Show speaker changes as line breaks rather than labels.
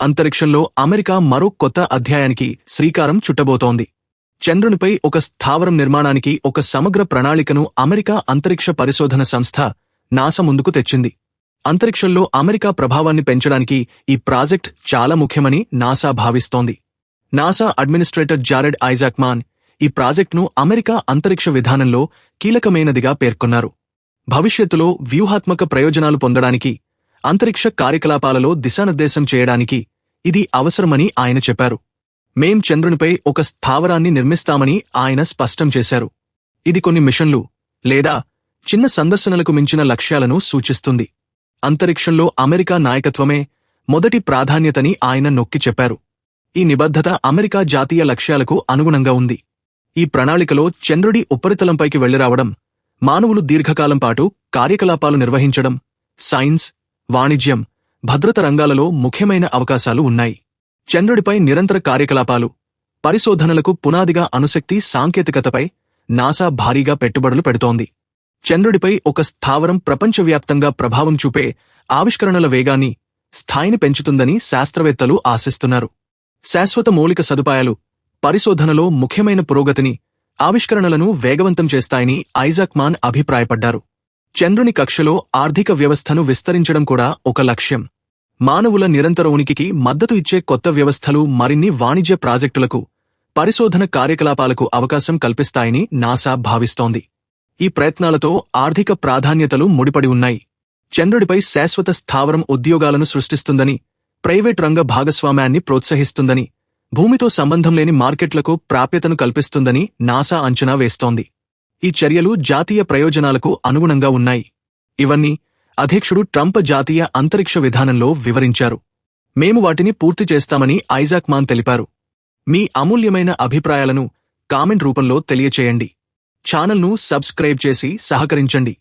అంతరిక్షంలో అమెరికా మరో కొత్త అధ్యాయానికి శ్రీకారం చుట్టబోతోంది. చంద్రునిపై ఒక స్థావరం నిర్మాణానికి ఒక సమగ్ర ప్రణాళికను అమెరికా అంతరిక్ష పరిశోధన సంస్థ నాసా ముందుకు తెచ్చింది. అంతరిక్షంలో అమెరికా ప్రభావాన్ని పెంచడానికి ఈ ప్రాజెక్ట్ చాలా ముఖ్యమని నాసా భావిస్తోంది. నాసా అడ్మినిస్ట్రేటర్ జారెడ్ ఐజాక్మాన్ ఈ ప్రాజెక్టును అమెరికా అంతరిక్ష విధానంలో కీలకమైనదిగా పేర్కొన్నారు. భవిష్యత్తులో వ్యూహాత్మక ప్రయోజనాలు పొందడానికి, అంతరిక్ష కార్యకలాపాలలో దిశానిర్దేశం చేయడానికి ఇది అవసరమని ఆయన చెప్పారు. మేం చంద్రునిపై ఒక స్థావరాన్ని నిర్మిస్తామని ఆయన స్పష్టం చేశారు. ఇది కొన్ని మిషన్లు లేదా చిన్న సందర్శనలకు మించిన లక్ష్యాలను సూచిస్తుంది. అంతరిక్షంలో అమెరికా నాయకత్వమే మొదటి ప్రాధాన్యతని ఆయన నొక్కి చెప్పారు. ఈ నిబద్ధత అమెరికా జాతీయ లక్ష్యాలకు అనుగుణంగా ఉంది. ఈ ప్రణాళికలో చంద్రుడి ఉపరితలంపైకి వెళ్లిరావడం, మానవులు దీర్ఘకాలం పాటు కార్యకలాపాలు నిర్వహించడం, సైన్స్, వాణిజ్యం, భద్రత రంగాలలో ముఖ్యమైన అవకాశాలు ఉన్నాయి. చంద్రుడిపై నిరంతర కార్యకలాపాలు, పరిశోధనలకు పునాదిగా అణుశక్తి సాంకేతికతపై నాసా భారీగా పెట్టుబడులు పెడుతోంది. చంద్రుడిపై ఒక స్థావరం ప్రపంచవ్యాప్తంగా ప్రభావం చూపే ఆవిష్కరణల వేగాన్ని, స్థాయిని పెంచుతుందని శాస్త్రవేత్తలు ఆశిస్తున్నారు. శాశ్వత మౌలిక సదుపాయాలు పరిశోధనలో ముఖ్యమైన పురోగతిని, ఆవిష్కరణలను వేగవంతం చేస్తాయని ఐజాక్మాన్ అభిప్రాయపడ్డారు. చంద్రుని కక్షలో ఆర్థిక వ్యవస్థను విస్తరించడం కూడా ఒక లక్ష్యం. మానవుల నిరంతర ఉనికికి మద్దతు ఇచ్చే కొత్త వ్యవస్థలు మరిన్ని వాణిజ్య ప్రాజెక్టులకు, పరిశోధన కార్యకలాపాలకు అవకాశం కల్పిస్తాయని నాసా భావిస్తోంది. ఈ ప్రయత్నాలతో ఆర్థిక ప్రాధాన్యతలు ముడిపడి ఉన్నాయి. చంద్రుడిపై శాశ్వత స్థావరం ఉద్యోగాలను సృష్టిస్తుందని, ప్రైవేట్ రంగ భాగస్వామ్యాన్ని ప్రోత్సహిస్తుందని, భూమితో సంబంధం లేని మార్కెట్లకు ప్రాప్యతను కల్పిస్తుందని నాసా అంచనా వేస్తోంది. ఈ చర్యలు జాతీయ ప్రయోజనాలకు అనుగుణంగా ఉన్నాయి. ఇవన్నీ అధ్యక్షుడు ట్రంప్ జాతీయ అంతరిక్ష విధానంలో వివరించారు. మేము వాటిని పూర్తి చేస్తామని ఐజాక్మాన్ తెలిపారు. మీ అమూల్యమైన అభిప్రాయాలను కామెంట్ రూపంలో తెలియచేయండి. ఛానల్ను సబ్స్క్రైబ్ చేసి సహకరించండి.